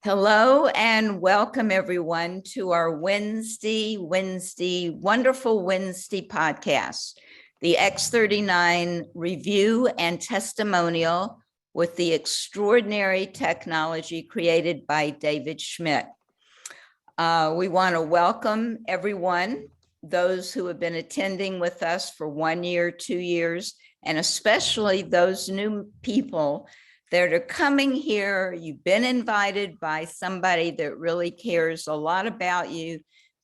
Hello and welcome everyone to our Wednesday wonderful Wednesday podcast, the X39 review and testimonial with the extraordinary technology created by David Schmidt. We want to welcome everyone, those who have been attending with us for 1 year, 2 years, and especially those new people that are coming here. You've been invited by somebody that really cares a lot about you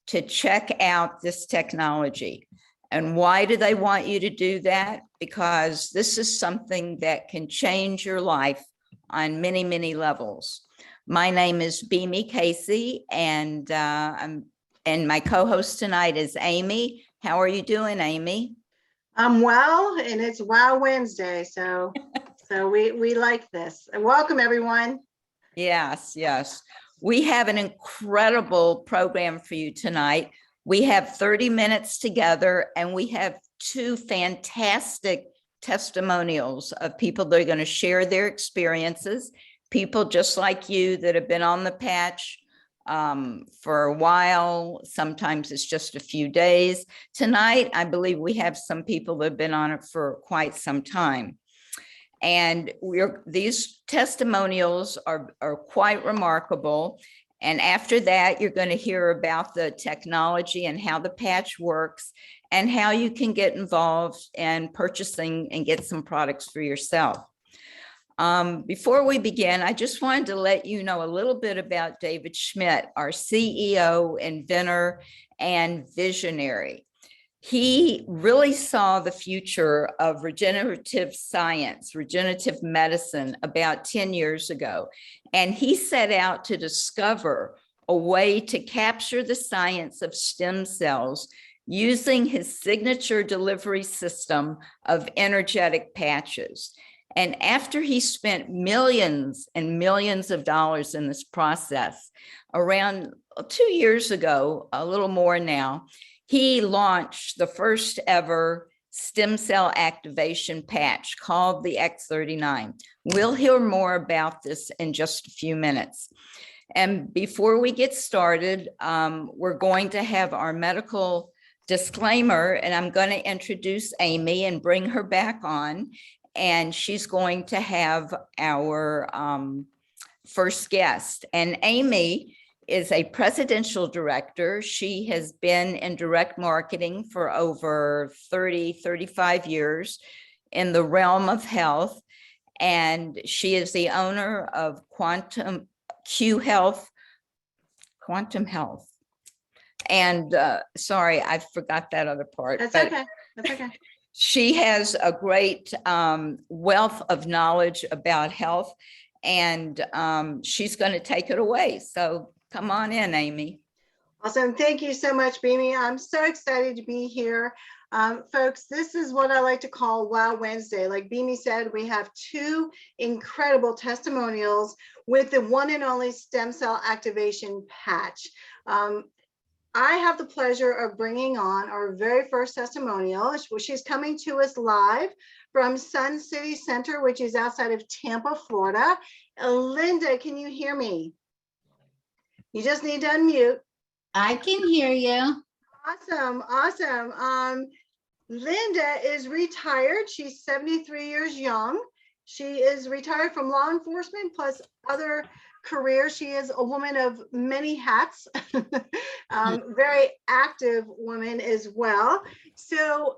to check out this technology. And why do they want you to do that? Because this is something that can change your life on many, many levels. My name is Bhimi, Cayce, and my co-host tonight is Amy. How are you doing, Amy? I'm well, and it's Wow Wednesday, so we like this. And welcome, everyone. Yes. We have an incredible program for you tonight. We have 30 minutes together, and we have 2 fantastic testimonials of people that are going to share their experiences, people just like you that have been on the patch for a while. Sometimes it's just a few days. Tonight, I believe we have some people that have been on it for quite some time. And these testimonials are quite remarkable. And after that, you're going to hear about the technology and how the patch works and how you can get involved in purchasing and get some products for yourself. Before we begin, I just wanted to let you know a little bit about David Schmidt, our CEO, inventor, and visionary. He really saw the future of regenerative science, regenerative medicine about 10 years ago. And he set out to discover a way to capture the science of stem cells using his signature delivery system of energetic patches. And after he spent millions and millions of dollars in this process, around 2 years ago, a little more now, he launched the first ever stem cell activation patch called the X39. We'll hear more about this in just a few minutes. And before we get started, we're going to have our medical disclaimer, and I'm going to introduce Amy and bring her back on. And she's going to have our first guest. And Amy is a presidential director. She has been in direct marketing for over 35 years in the realm of health. And she is the owner of Quantum Health. And sorry, I forgot that other part. That's okay. She has a great wealth of knowledge about health, and she's going to take it away. So come on in, Amy. Awesome. Thank you so much, Bhimi. I'm so excited to be here. Folks, this is what I like to call Wow Wednesday. Like Bhimi said, we have 2 incredible testimonials with the one and only stem cell activation patch. I have the pleasure of bringing on our very first testimonial. She's coming to us live from Sun City Center, which is outside of Tampa, Florida. Linda, can you hear me? You just need to unmute. I can hear you. Awesome. Linda is retired. She's 73 years young. She is retired from law enforcement plus other careers. She is a woman of many hats, very active woman as well. So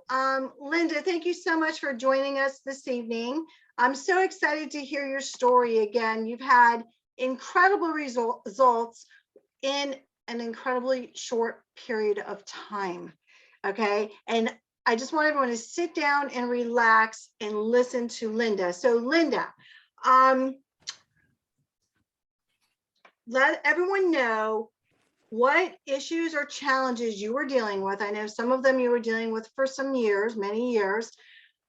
Linda, thank you so much for joining us this evening. I'm so excited to hear your story again. You've had incredible results in an incredibly short period of time. Okay. And I just want everyone to sit down and relax and listen to Linda. So Linda, let everyone know what issues or challenges you were dealing with. I know some of them you were dealing with for some years, many years.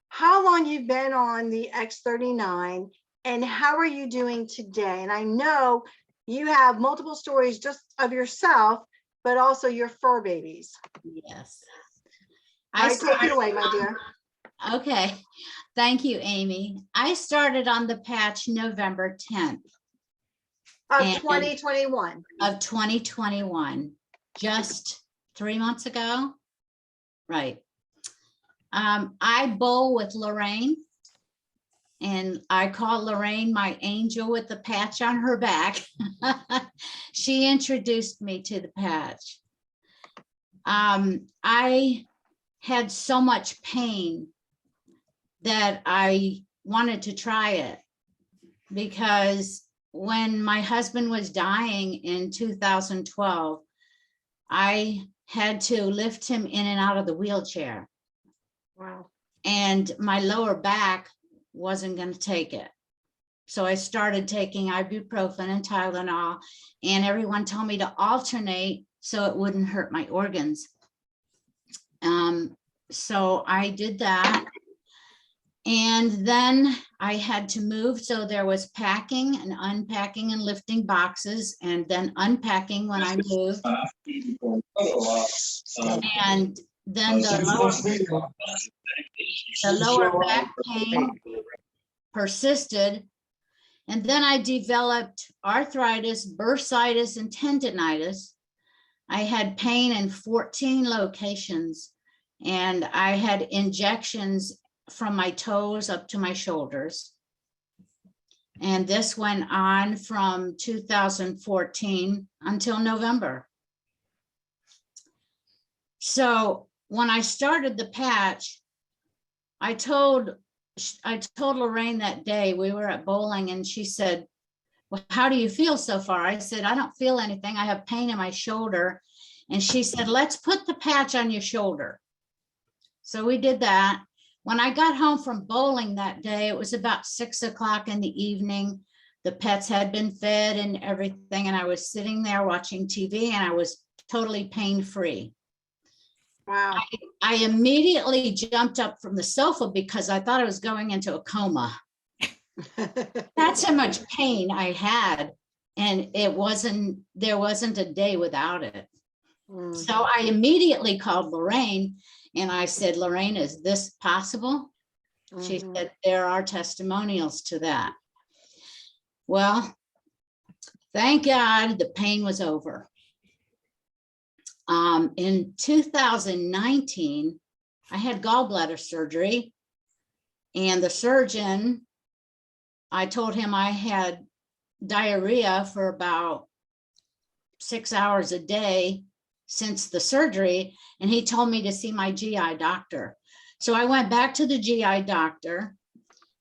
How long you've been on the X39 and how are you doing today? And I know you have multiple stories just of yourself, but also your fur babies. Yes. Take it away, my dear. Okay. Thank you, Amy. I started on the patch November 10th. Of And- 2021. of 2021, just 3 months ago. Right. I bowl with Lorraine, and I call Lorraine my angel with the patch on her back. She introduced me to the patch. I had so much pain that I wanted to try it, because when my husband was dying in 2012, I had to lift him in and out of the wheelchair, Wow. and my lower back wasn't going to take it. So I started taking ibuprofen and Tylenol, and everyone told me to alternate so it wouldn't hurt my organs. So I did that. And then I had to move. So there was packing and unpacking and lifting boxes, and then unpacking when I moved. And then the lower back pain persisted. And then I developed arthritis, bursitis, and tendonitis. I had pain in 14 locations, and I had injections from my toes up to my shoulders. And this went on from 2014 until November. So when I started the patch, I told Lorraine that day, we were at bowling, and she said, well, how do you feel so far? I said, I don't feel anything. I have pain in my shoulder. And she said, let's put the patch on your shoulder. So we did that. When I got home from bowling that day, it was about 6 o'clock in the evening. The pets had been fed and everything, and I was sitting there watching TV, and I was totally pain-free. Wow. I immediately jumped up from the sofa because I thought I was going into a coma. That's how much pain I had, and there wasn't a day without it. So I immediately called Lorraine, and I said, Lorraine, is this possible? She said, there are testimonials to that. Well, thank God the pain was over. In 2019, I had gallbladder surgery, and the surgeon, I told him I had diarrhea for about 6 hours a day since the surgery, and he told me to see my GI doctor. So I went back to the GI doctor,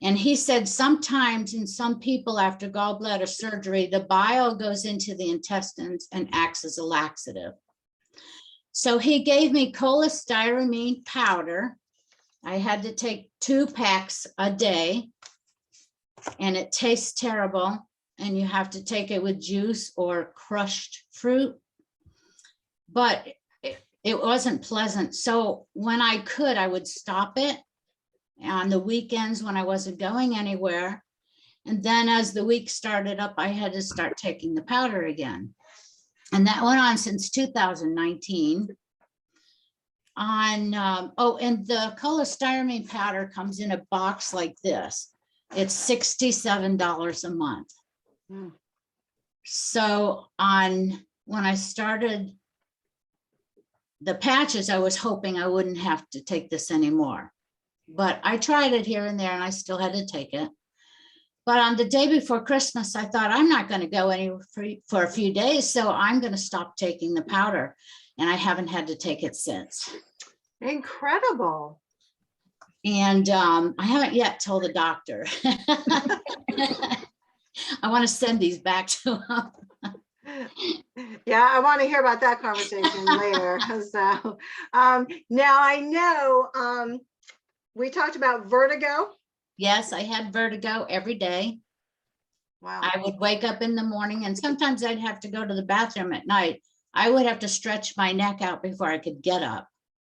and he said sometimes in some people after gallbladder surgery, the bile goes into the intestines and acts as a laxative. So he gave me cholestyramine powder. I had to take 2 packs a day, and it tastes terrible, and you have to take it with juice or crushed fruit. But it wasn't pleasant. So when I could, I would stop it on the weekends when I wasn't going anywhere. And then as the week started up, I had to start taking the powder again. And that went on since 2019. And the cholestyramine powder comes in a box like this. It's $67 a month. So when I started the patches, I was hoping I wouldn't have to take this anymore. But I tried it here and there, and I still had to take it. But on the day before Christmas, I thought, I'm not going to go anywhere for a few days, so I'm going to stop taking the powder. And I haven't had to take it since. Incredible. And I haven't yet told the doctor. I want to send these back to him. Yeah, I want to hear about that conversation later. So now I know we talked about vertigo. Yes, I had vertigo every day. Wow. I would wake up in the morning, and sometimes I'd have to go to the bathroom at night. I would have to stretch my neck out before I could get up.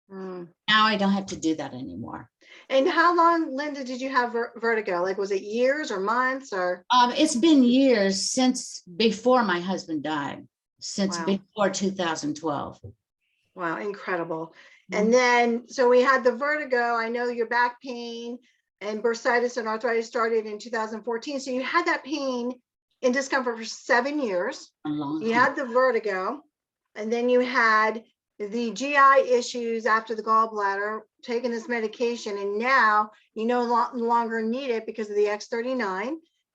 Now I don't have to do that anymore. And how long, Linda, did you have vertigo? Like, was it years or months or? It's been years since before my husband died, since Wow. before 2012. Wow, incredible. And then, so we had the vertigo. I know your back pain and bursitis and arthritis started in 2014. So you had that pain in discomfort for 7 years. A long You time. had the vertigo, and then you had the GI issues after the gallbladder, taking this medication, and now you no longer need it because of the X39.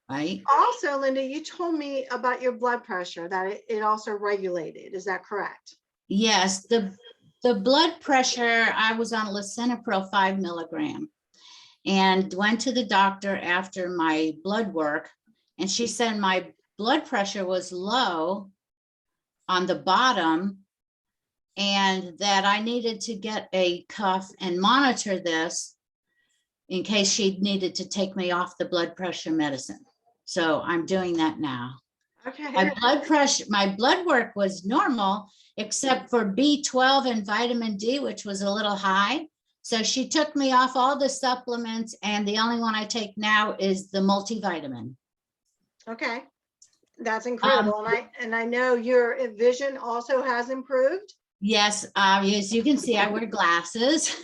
Right? Also, Linda, you told me about your blood pressure, that it also regulated. Is that correct? Yes, the blood pressure, I was on lisinopril 5 milligram and went to the doctor after my blood work, and she said my blood pressure was low on the bottom and that I needed to get a cuff and monitor this in case she needed to take me off the blood pressure medicine. So I'm doing that now. Okay. My blood pressure, my blood work was normal, except for B12 and vitamin D, which was a little high. So she took me off all the supplements, and the only one I take now is the multivitamin. Okay. That's incredible. And I know your vision also has improved. Yes, as you can see, I wear glasses.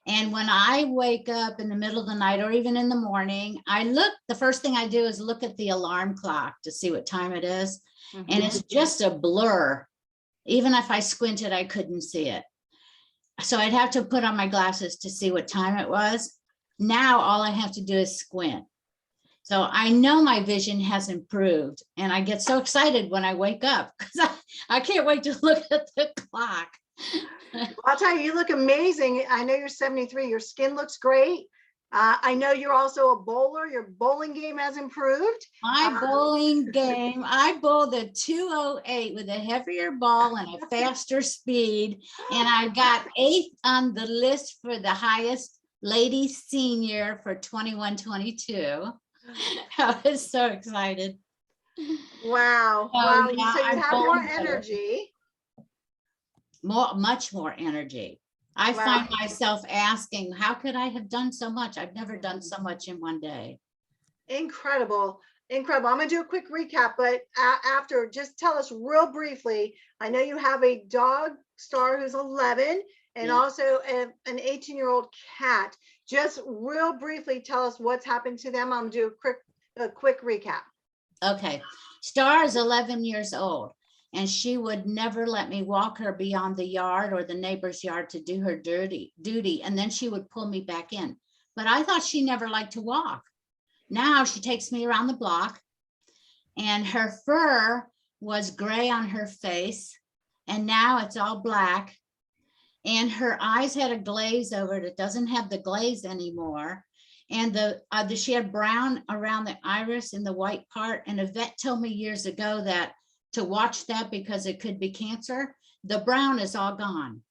And when I wake up in the middle of the night or even in the morning, the first thing I do is look at the alarm clock to see what time it is. And it's just a blur. Even if I squinted, I couldn't see it. So I'd have to put on my glasses to see what time it was. Now, all I have to do is squint. So I know my vision has improved, and I get so excited when I wake up because I can't wait to look at the clock. I'll tell you, you look amazing. I know you're 73. Your skin looks great. I know you're also a bowler. Your bowling game has improved. My bowling game, I bowled a 208 with a heavier ball and a faster speed, and I got 8th on the list for the highest lady senior for 21-22. I was so excited. Wow. So, Wow. yeah, So you I'm have more bowling better. energy. Much more energy. I Wow. find myself asking, how could I have done so much? I've never done so much in one day. Incredible. Incredible. I'm going to do a quick recap, but after, just tell us real briefly. I know you have a dog, Star, who's 11, and Yeah. also an 18-year-old cat. Just real briefly, tell us what's happened to them. I'm going to do a quick recap. Okay. Star is 11 years old, and she would never let me walk her beyond the yard or the neighbor's yard to do her duty. And then she would pull me back in. But I thought she never liked to walk. Now she takes me around the block, and her fur was gray on her face, and now it's all black. And her eyes had a glaze over it. It doesn't have the glaze anymore. And she had brown around the iris in the white part. And a vet told me years ago that to watch that because it could be cancer. The brown is all gone.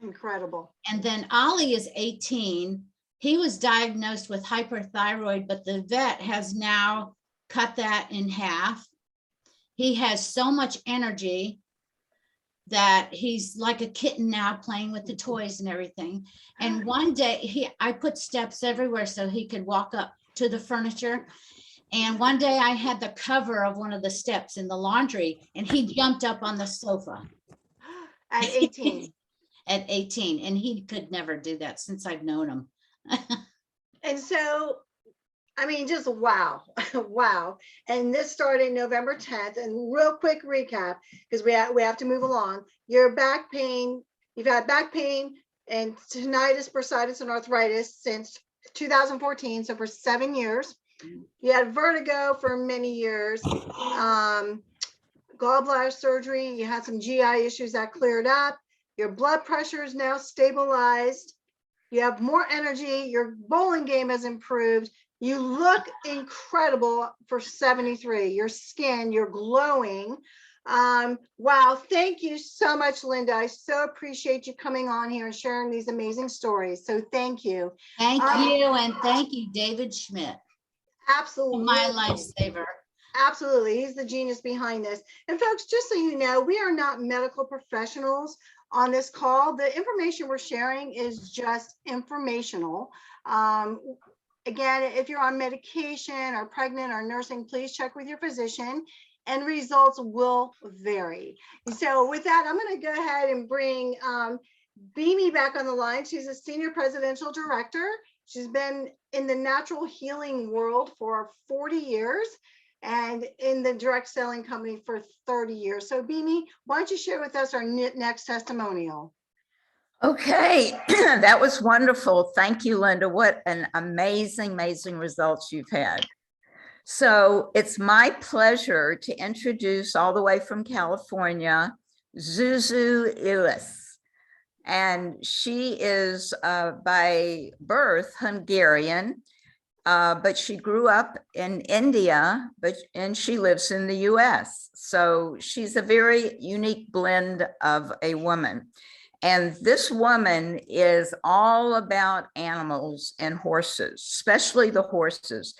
Incredible. And then Ollie is 18. He was diagnosed with hyperthyroid, but the vet has now cut that in half. He has so much energy that he's like a kitten now, playing with the toys and everything. And one day I put steps everywhere so he could walk up to the furniture. And one day I had the cover of one of the steps in the laundry, and he jumped up on the sofa. At 18. At 18, and he could never do that since I've known him. And so, I mean, just wow. Wow. And this started November 10th. And real quick recap, because we have to move along. Your back pain, you've had back pain and tinnitus, bursitis, and arthritis since 2014. So for 7 years. You had vertigo for many years. Gallbladder surgery. You had some GI issues that cleared up. Your blood pressure is now stabilized. You have more energy. Your bowling game has improved. You look incredible for 73. Your skin, you're glowing. Wow. Thank you so much, Linda. I so appreciate you coming on here and sharing these amazing stories. So thank you. Thank you. And thank you, David Schmidt. Absolutely. My lifesaver. Absolutely. He's the genius behind this. And folks, just so you know, we are not medical professionals on this call. The information we're sharing is just informational. Again, if you're on medication or pregnant or nursing, please check with your physician, and results will vary. So with that, I'm going to go ahead and bring Bhimi back on the line. She's a senior presidential director. She's been in the natural healing world for 40 years. and in the direct selling company for 30 years. So Bhimi, why don't you share with us our next testimonial? Okay, that was wonderful. Thank you, Linda. What an amazing results you've had. So it's my pleasure to introduce all the way from California, ZsuZsu. And she is by birth Hungarian, but she grew up in India, and she lives in the US. So she's a very unique blend of a woman. And this woman is all about animals and horses, especially the horses.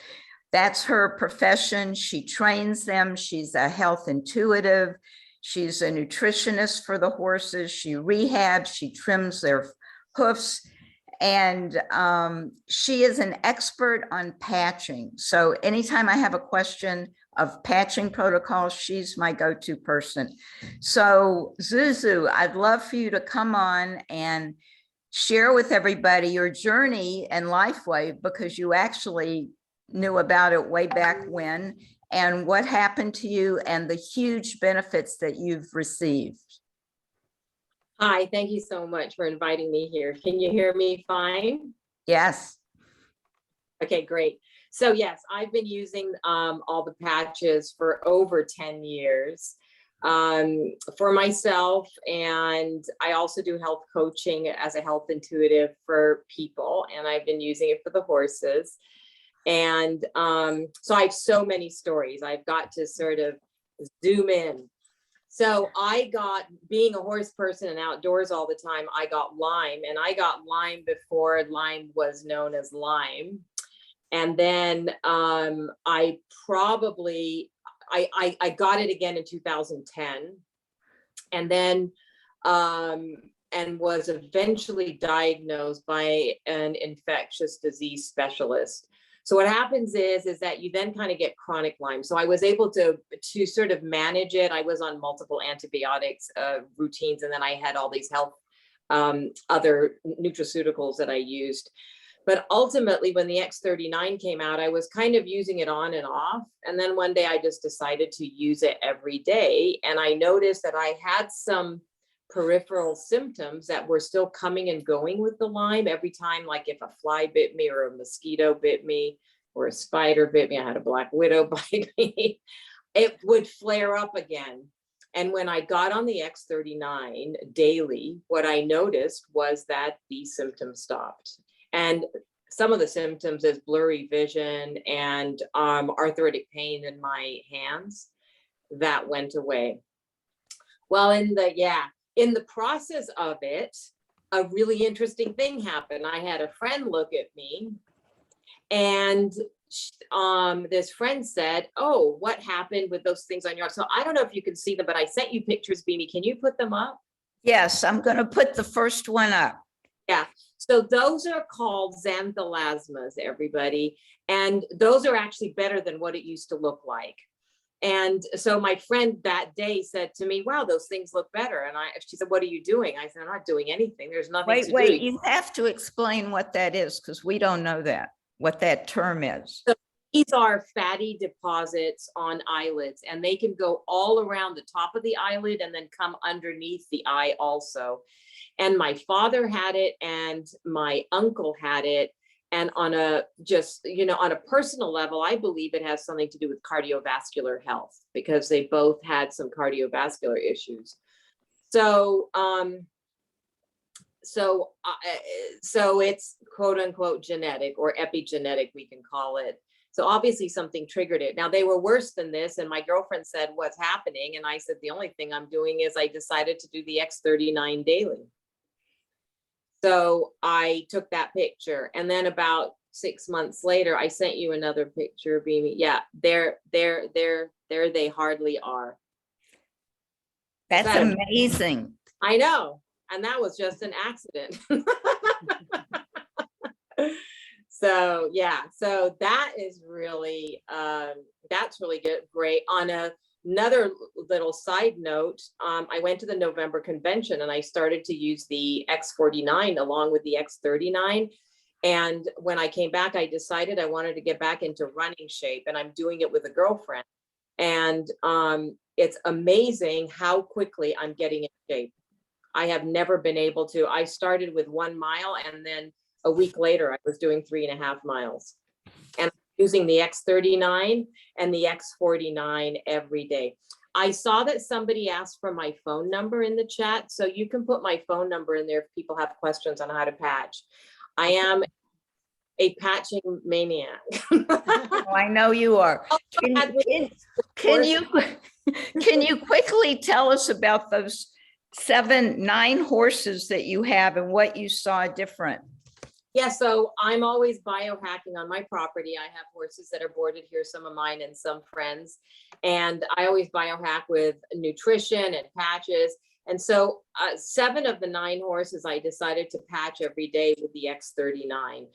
That's her profession. She trains them. She's a health intuitive. She's a nutritionist for the horses. She rehabs, she trims their hoofs, and she is an expert on patching. So anytime I have a question of patching protocols, she's my go-to person. So ZsuZsu, I'd love for you to come on and share with everybody your journey in LifeWave, because you actually knew about it way back when, and what happened to you and the huge benefits that you've received. Hi, thank you so much for inviting me here. Can you hear me fine? Yes. Okay, great. So yes, I've been using all the patches for over 10 years for myself, and I also do health coaching as a health intuitive for people, and I've been using it for the horses. And so I have so many stories. I've got to sort of zoom in. So I got, being a horse person and outdoors all the time, I got Lyme, and I got Lyme before Lyme was known as Lyme. And then I got it again in 2010, and then and was eventually diagnosed by an infectious disease specialist. So what happens is that you then kind of get chronic Lyme. So I was able to sort of manage it. I was on multiple antibiotics routines, and then I had all these health other nutraceuticals that I used. But ultimately, when the X39 came out, I was kind of using it on and off. And then one day I just decided to use it every day. And I noticed that I had some peripheral symptoms that were still coming and going with the Lyme every time, like if a fly bit me or a mosquito bit me or a spider bit me, I had a black widow bite me, it would flare up again. And when I got on the X39 daily, what I noticed was that these symptoms stopped. And some of the symptoms is blurry vision and arthritic pain in my hands, that went away. Well, in the process of it, a really interesting thing happened. I had a friend look at me, and this friend said, "Oh, what happened with those things on your arm?" So I don't know if you can see them, but I sent you pictures, Bhimi. Can you put them up? Yes, I'm going to put the first one up. Yeah. So those are called xanthelasmas, everybody. And those are actually better than what it used to look like. And so my friend that day said to me, "Wow, those things look better." And she said, "What are you doing?" I said, "I'm not doing anything. There's nothing to do." Wait, you have to explain what that is, because we don't know what that term is. So these are fatty deposits on eyelids, and they can go all around the top of the eyelid and then come underneath the eye also. And my father had it, and my uncle had it. And on a personal level, I believe it has something to do with cardiovascular health, because they both had some cardiovascular issues. So it's quote unquote genetic or epigenetic, we can call it. So obviously something triggered it. Now they were worse than this. And my girlfriend said, "What's happening?" And I said, "The only thing I'm doing is I decided to do the X39 daily." So I took that picture, and then about 6 months later, I sent you another picture, Bhimi. Yeah, there they hardly are. That's amazing. I know, and that was just an accident. So yeah, so that is really that's really good, great. On another little side note, I went to the November convention and I started to use the X49 along with the X39. And when I came back, I decided I wanted to get back into running shape, and I'm doing it with a girlfriend. And it's amazing how quickly I'm getting in shape. I have never been able to. I started with 1 mile, and then a week later, I was doing 3.5 miles. And using the X39 and the X49 every day. I saw that somebody asked for my phone number in the chat, so you can put my phone number in there if people have questions on how to patch. I am a patching maniac. Oh, I know you are. Can you quickly tell us about those 9 horses that you have and what you saw different? Yeah, so I'm always biohacking on my property. I have horses that are boarded here, some of mine and some friends. And I always biohack with nutrition and patches. And so 7 of the 9 horses I decided to patch every day with the X39.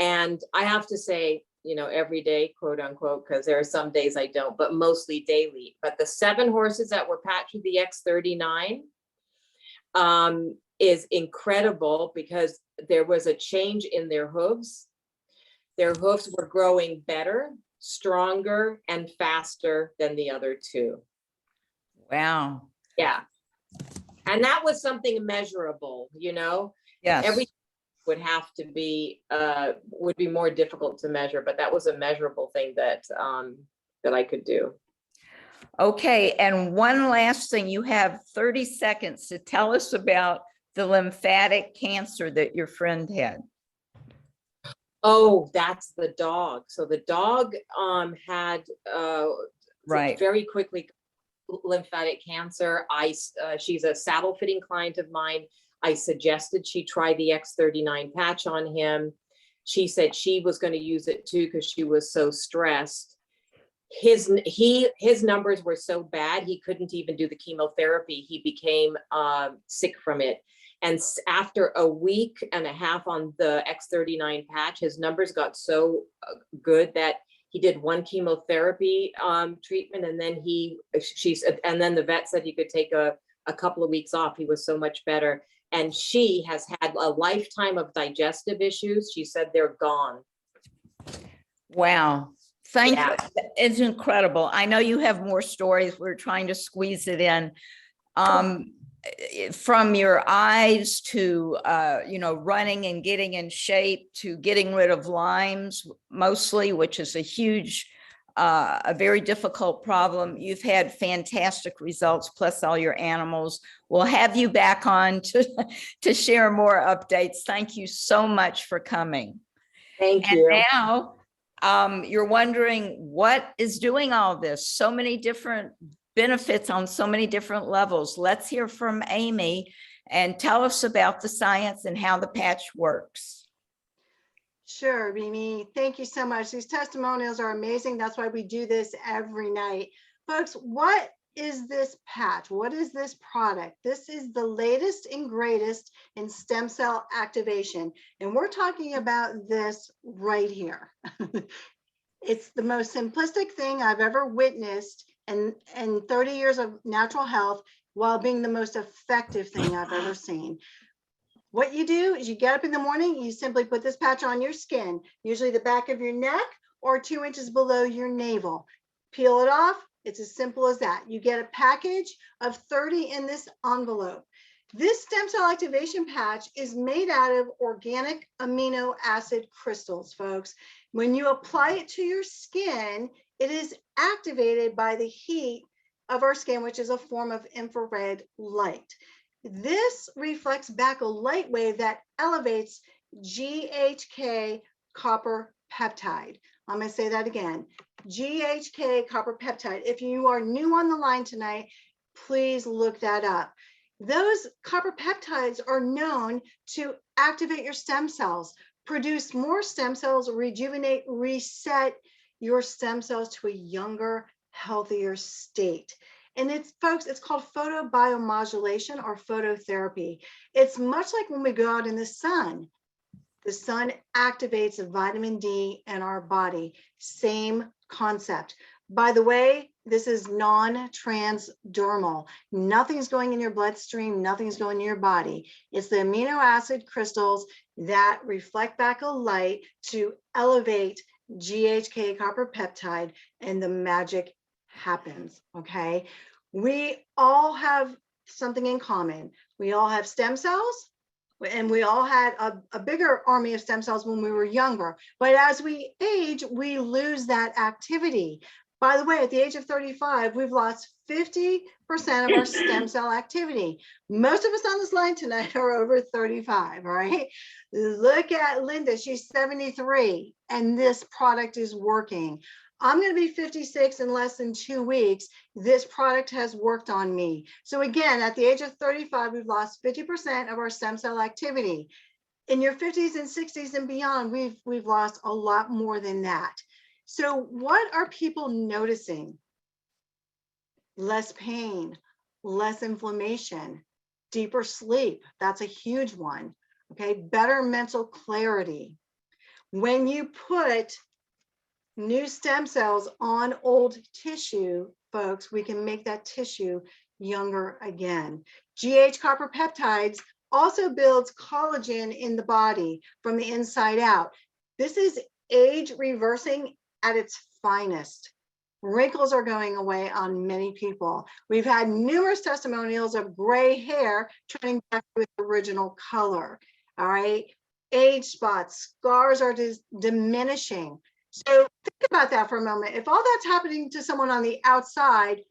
And I have to say, you know, every day, quote unquote, because there are some days I don't, but mostly daily. But the 7 horses that were patched with the X39 is incredible, because there was a change in their hooves. Their hoofs were growing better, stronger, and faster than the other 2. Wow. Yeah. And that was something measurable, you know? Yes. Every would have to be, would be more difficult to measure, but that was a measurable thing that, that I could do. Okay, and one last thing, you have 30 seconds to tell us about the lymphatic cancer that your friend had. Oh, that's the dog. So the dog had Right. very quickly lymphatic cancer. She's a saddle fitting client of mine. I suggested she try the X39 patch on him. She said she was going to use it too because she was so stressed. His numbers were so bad he couldn't even do the chemotherapy. He became sick from it. And after a week and a half on the X39 patch, his numbers got so good that he did 1 chemotherapy treatment, and then and then the vet said he could take a couple of weeks off. He was so much better. And she has had a lifetime of digestive issues. She said they're gone. Wow. Thank you. It's incredible. I know you have more stories. We're trying to squeeze it in. From your eyes to, you know, running and getting in shape, to getting rid of Lyme's mostly, which is a huge, a very difficult problem. You've had fantastic results, plus all your animals. We'll have you back on to share more updates. Thank you so much for coming. Thank you. And now you're wondering what is doing all this, so many different benefits on so many different levels. Let's hear from Amy and tell us about the science and how the patch works. Sure, Bhimi. Thank you so much. These testimonials are amazing. That's why we do this every night. Folks, what is this patch? What is this product? This is the latest and greatest in stem cell activation. And we're talking about this right here. It's the most simplistic thing I've ever witnessed in 30 years of natural health, while being the most effective thing I've ever seen. What you do is you get up in the morning, you simply put this patch on your skin, usually the back of your neck or 2 inches below your navel. Peel it off. It's as simple as that. You get a package of 30 in this envelope. This stem cell activation patch is made out of organic amino acid crystals, folks. When you apply it to your skin, it is activated by the heat of our skin, which is a form of infrared light. This reflects back a light wave that elevates GHK copper peptide. I'm going to say that again, GHK copper peptide. If you are new on the line tonight, please look that up. Those copper peptides are known to activate your stem cells, produce more stem cells, rejuvenate, reset your stem cells to a younger, healthier state. And it's, folks, it's called photobiomodulation or phototherapy. It's much like when we go out in the sun. The sun activates vitamin D in our body. Same concept. By the way, this is non-transdermal. Nothing's going in your bloodstream. Nothing's going in your body. It's the amino acid crystals that reflect back a light to elevate GHK copper peptide, and the magic happens. Okay. We all have something in common. We all have stem cells, and we all had a bigger army of stem cells when we were younger. But as we age, we lose that activity. By the way, at the age of 35, we've lost 50% of our stem cell activity. Most of us on this line tonight are over 35, all right? Look at Linda, she's 73, and this product is working. I'm going to be 56 in less than 2 weeks. This product has worked on me. So again, at the age of 35, we've lost 50% of our stem cell activity. In your 50s and 60s and beyond, we've lost a lot more than that. So what are people noticing? Less pain, less inflammation, deeper sleep. That's a huge one. Okay, better mental clarity. When you put new stem cells on old tissue, folks, we can make that tissue younger again. GH copper peptides also builds collagen in the body from the inside out. This is age reversing at its finest. Wrinkles are going away on many people. We've had numerous testimonials of gray hair turning back to its original color. All right, age spots, scars are diminishing. So think about that for a moment. If all that's happening to someone on the outside,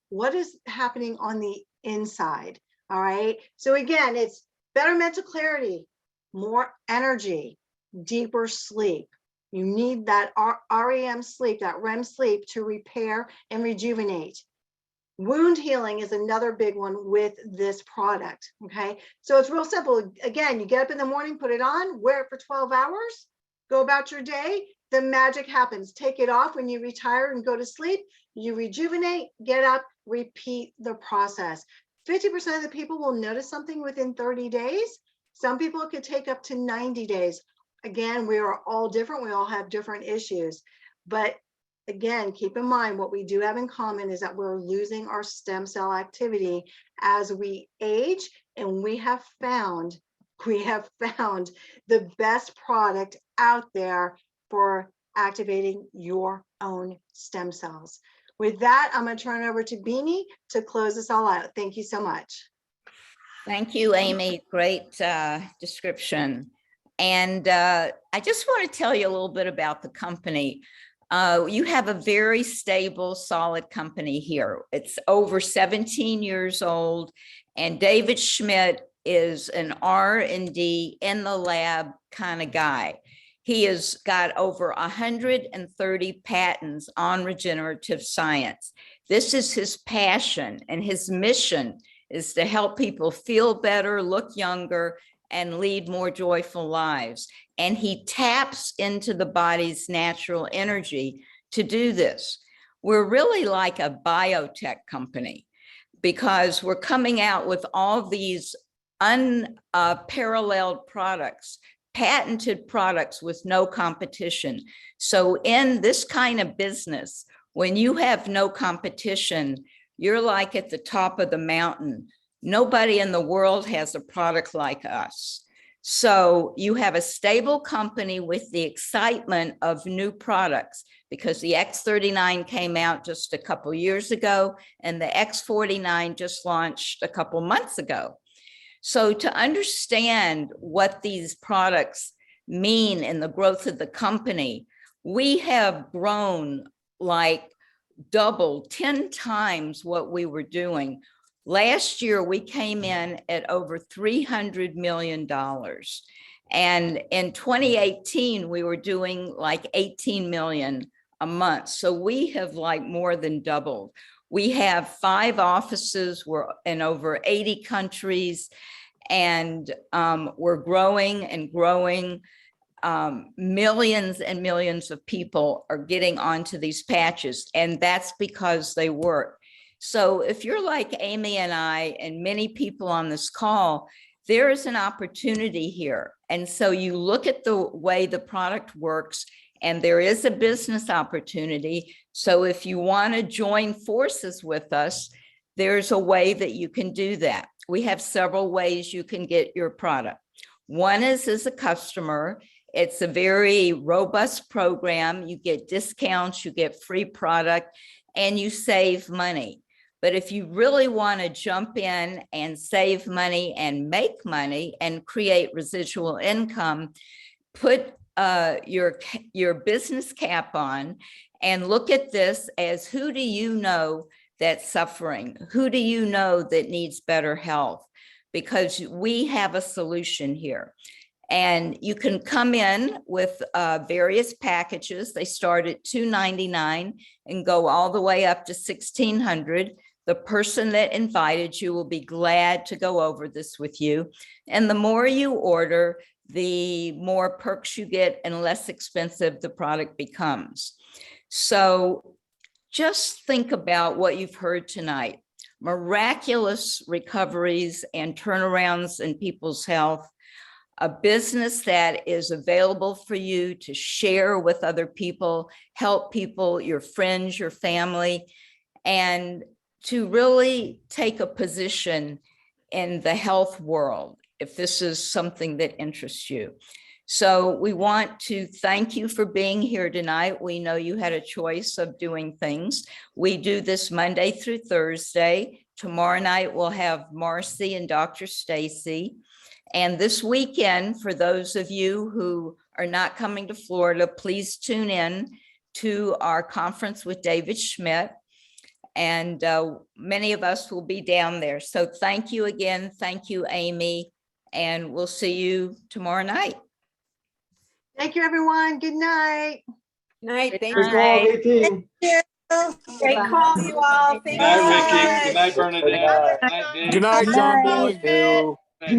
what is happening on the inside? All right. So again, it's better mental clarity, more energy, deeper sleep. You need that REM sleep, that REM sleep, to repair and rejuvenate. Wound healing is another big one with this product. Okay. So it's real simple. Again, you get up in the morning, put it on, wear it for 12 hours, go about your day. The magic happens. Take it off when you retire and go to sleep. You rejuvenate, get up, repeat the process. 50% of the people will notice something within 30 days. Some people it could take up to 90 days. Again, we are all different. We all have different issues. But again, keep in mind what we do have in common is that we're losing our stem cell activity as we age, and we have found the best product out there for activating your own stem cells. With that, I'm going to turn it over to Bhimi to close this all out. Thank you so much. Thank you, Amy. Great description. And I just want to tell you a little bit about the company. You have a very stable, solid company here. It's over 17 years old, and David Schmidt is an R&D in the lab kind of guy. He has got over 130 patents on regenerative science. This is his passion, and his mission is to help people feel better, look younger, and lead more joyful lives. And he taps into the body's natural energy to do this. We're really like a biotech company because we're coming out with all these unparalleled products, patented products with no competition. So in this kind of business, when you have no competition, you're like at the top of the mountain. Nobody in the world has a product like us. So you have a stable company with the excitement of new products, because the X39 came out just a couple years ago and the X49 just launched a couple months ago. So to understand what these products mean in the growth of the company, we have grown like double, 10 times what we were doing. Last year, we came in at over $300 million. And in 2018, we were doing like 18 million a month. So we have like more than doubled. We have 5 offices. We're in over 80 countries, and we're growing and growing. Millions and millions of people are getting onto these patches, and that's because they work. So if you're like Amy and I and many people on this call, there is an opportunity here. And so you look at the way the product works, and there is a business opportunity. So if you want to join forces with us, there's a way that you can do that. We have several ways you can get your product. One is as a customer. It's a very robust program. You get discounts, you get free product, and you save money. But if you really want to jump in and save money and make money and create residual income, put your business cap on and look at this as, who do you know that's suffering? Who do you know that needs better health? Because we have a solution here. And you can come in with various packages. They start at $299 and go all the way up to $1,600. The person that invited you will be glad to go over this with you. And the more you order, the more perks you get and less expensive the product becomes. So just think about what you've heard tonight. Miraculous recoveries and turnarounds in people's health. A business that is available for you to share with other people, help people, your friends, your family, and to really take a position in the health world, if this is something that interests you. So we want to thank you for being here tonight. We know you had a choice of doing things. We do this Monday through Thursday. Tomorrow night, we'll have Marcy and Dr. Stacy. And this weekend, for those of you who are not coming to Florida, please tune in to our conference with David Schmidt. And many of us will be down there. So thank you again. Thank you, Amy. And we'll see you tomorrow night. Thank you, everyone. Good night. Night, thank Good you. call, great team. Great call, you all. Thank Good night, you so Ricky. much. Good night, Bernadette. Good night, Dave. Good night, John Boy. Night.